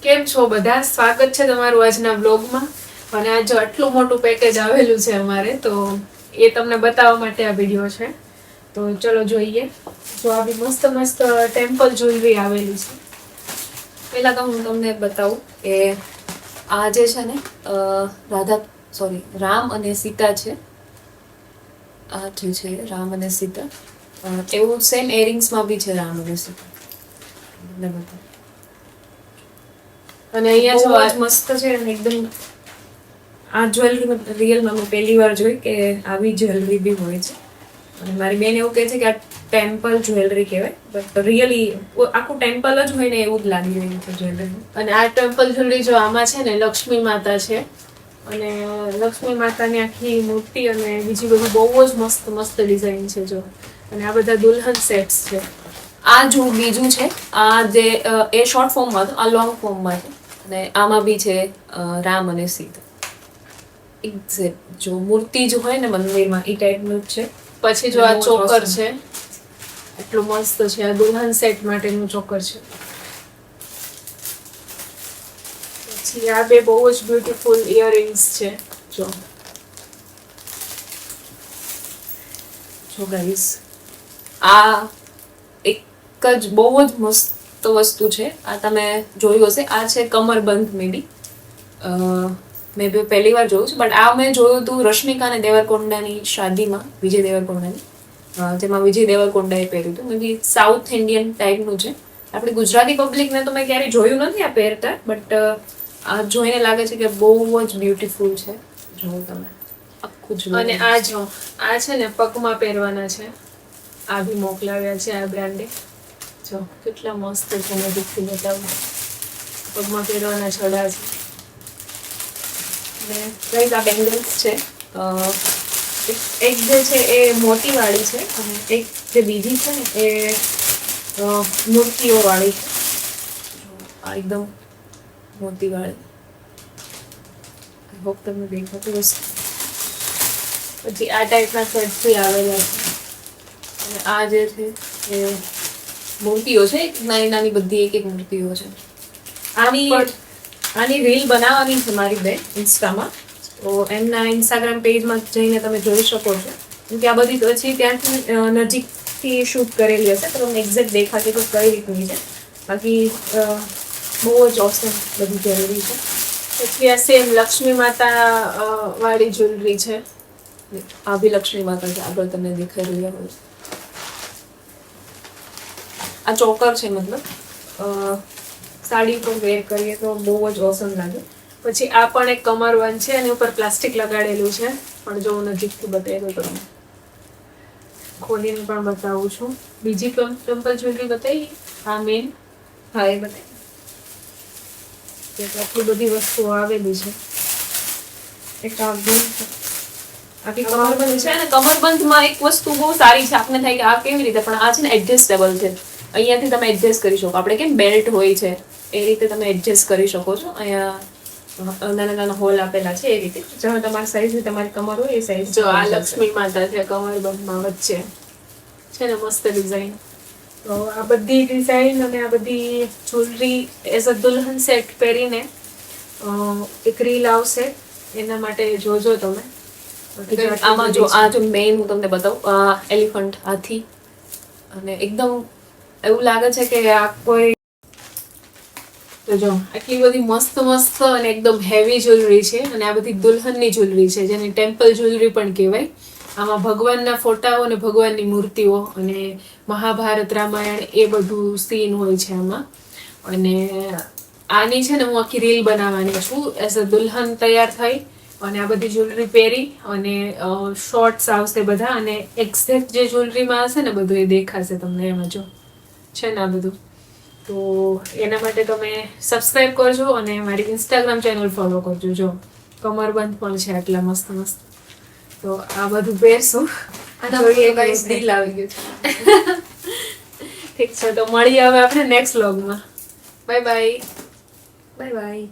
કેમ છો બધા? સ્વાગત છે તમારું આજના બ્લોગમાં. અને આજે આટલું મોટું પેકેજ આવેલું છે અમારે, તો એ તમને બતાવવા માટે આ વિડીયો છે. તો ચલો જોઈએ. જો આવી મસ્ત મસ્ત ટેમ્પલ જ્વેલરી આવેલી છે. પહેલા તો હું તમને બતાવું કે આ જે છે ને રામ અને સીતા છે. આ જે છે રામ અને સીતા, એવું સેમ એરિંગ્સમાં બી છે રામ અને સીતા. અને અહીંયા જો આજ મસ્ત છે ને એકદમ. આ જ્વેલરી રિયલમાં મેં પહેલી વાર જોઈ કે આવી જ્વેલરી બી હોય છે. અને મારી બેન એવું કહે છે કે આ ટેમ્પલ જ્વેલરી કહેવાય, બટ રિયલી આખું ટેમ્પલ જ હોય ને એવું જ લાગી રહ્યું છે જ્વેલરી. અને આ ટેમ્પલ જ્વેલરી જો આમાં છે ને લક્ષ્મી માતા છે. અને લક્ષ્મી માતાની આખી મૂર્તિ અને બીજી બધી બહુ જ મસ્ત મસ્ત ડિઝાઇન છે જો. અને આ બધા દુલ્હન સેટ્સ છે. આ જો બીજું છે, આ જે એ શોર્ટ ફોર્મમાં હતું, આ લોંગ ફોર્મમાં છે. અને આમાં બી છે રામ અને સીતા. એક્ઝેક્ટ જો મૂર્તિ જ હોય ને મંદિરમાં એ ટાઈપનું જ છે. પછી જો આ ચોકર છે, એટલું મસ્ત છે. આ દુલ્હન સેટ માટેનું ચોકર છે. પછી આ બે બહુ જ બ્યુટીફુલ ઇયરિંગ્સ છે જો. ગાઈસ, આ એક જ બહુ જ મસ્ત વસ્તુ છે. આ તમે જોયું હશે. આ છે કમરબંધ મેબી. મેં બી પહેલી વાર જોયું છે, બટ આ મેં જોયું હતું રશ્મિકા અને દેવરકોંડાની શાદીમાં, વિજય દેવરકોંડાની, જેમાં વિજય દેવરકોંડાએ પહેર્યું હતું. મે બી સાઉથ ઇન્ડિયન ટાઈપનું છે. આપણી ગુજરાતી પબ્લિકને તો મેં ક્યારેય જોયું નથી આ પહેરતા, બટ આ જોઈને લાગે છે કે બહુ જ બ્યુટીફુલ છે. જોઉં તમે આખું જ. અને આ જો આ છે ને પગમાં પહેરવાના છે. આ બી મોકલાવ્યા છે આ બ્રાન્ડે. જો કેટલા મસ્ત છે, નજીકથી બતાવું. પગમાં પહેરવાના છડા છે. અને ગાઈસ આ બેંગલ્સ છે. એક જે છે એ મોટી વાળી છે, અને એક જે બીજી છે ને એ મૂર્તિઓ વાળી છે. આ એકદમ મોતી વાળી. આઈ હોપ તમને દેખાતું હશે. પછી આ ટાઈપના સેટ્સ બી આવેલા છે. અને આ જે છે એ મૂર્તિઓ છે, નાની નાની બધી એક એક મૂર્તિઓ છે. આની રીલ બનાવવાની છે મારી બેન ઇન્સ્ટામાં, તો એમના ઇન્સ્ટાગ્રામ પેજમાં જઈને તમે જોઈ શકો છો. કેમ કે આ બધી પછી ત્યાંથી નજીકથી શૂટ કરેલી હશે, તો તમને એક્ઝેક્ટ દેખાતી તો કઈ રીતની છે. બાકી બહુ જ ઓસમ બધી જ્વેલરી છે. પછી આ સેમ લક્ષ્મી માતા વાળી જ્વેલરી છે. આ બી લક્ષ્મી માતા છે, આગળ તમને દેખાઈ રહ્યા હોય. આ ચોકર છે, મતલબ સાડી ઉપર વેર કરીએ તો બહુ જ ઓસમ લાગે. પછી આ પણ એક કમરબંધ છે, એની ઉપર પ્લાસ્ટિક લગાડેલું છે, પણ જો હું નજીકથી બતાવી દઉં તમને, ખોલીને પણ બતાવું છું. બીજી ટેમ્પલ જ્વેલરી બતાવી, આ મેન. હા, એ બતાવી. આટલી બધી વસ્તુઓ આવેલી છે. એક આખી કમરબંધ છે. અને કમરબંધમાં એક વસ્તુ બહુ સારી છે, આપને થાય કે આ કેવી રીતે, પણ આ છે ને એડજસ્ટેબલ છે. અહીંયાથી તમે એડજસ્ટ કરી શકો. આપણે કેમ બેલ્ટ હોય છે એ રીતે તમે એડજસ્ટ કરી શકો છો. અહીંયા નાના નાના હોલ આપેલા છે એ રીતે, જેમાં તમારી સાઈઝ તમારી કમર હોય એ સાઈઝ. જો આ લક્ષ્મી માતા છે કમરબંધમાં વચ્ચે છે ને મસ્ત ડિઝાઇન. તો આ બધી ડિઝાઇન અને આ બધી jewellery as a Dulhan set પહેરીને એક રીલ આવશે, એના માટે જોજો તમે. આમાં જો આ જો મેઇન હું તમને બતાવું, આ એલિફન્ટ હાથી, અને એકદમ એવું લાગે છે કે આ કોઈ. તો જો આટલી બધી મસ્ત મસ્ત અને એકદમ હેવી જ્વેલરી છે. અને આ બધી દુલ્હનની જ્વેલરી છે, જેને ટેમ્પલ જ્વેલરી પણ કહેવાય. આમાં ભગવાનના ફોટાઓ અને ભગવાનની મૂર્તિઓ અને મહાભારત રામાયણ એ બધું સીન હોય છે આમાં. અને આની છે ને હું આખી રીલ બનાવવાની છું, એઝ અ દુલ્હન તૈયાર થઈ અને આ બધી જ્વેલરી પહેરી અને શોર્ટ્સ આવશે બધા, અને એક્ઝેક્ટ જે જ્વેલરીમાં હશે ને બધું એ દેખાશે તમને. એમાં જો છે ને આ બધું. તો એના માટે તમે સબસ્ક્રાઈબ કરજો અને મારી ઇન્સ્ટાગ્રામ ચેનલ ફોલો કરજો. જો કમરબંધ પણ છે આટલા મસ્ત મસ્ત. તો આ બધું પહેરશું. દિલ આવી ગયું છે. ઠીક છે, તો મળીએ હવે આપણે નેક્સ્ટ વ્લોગમાં. Bye bye. Bye bye.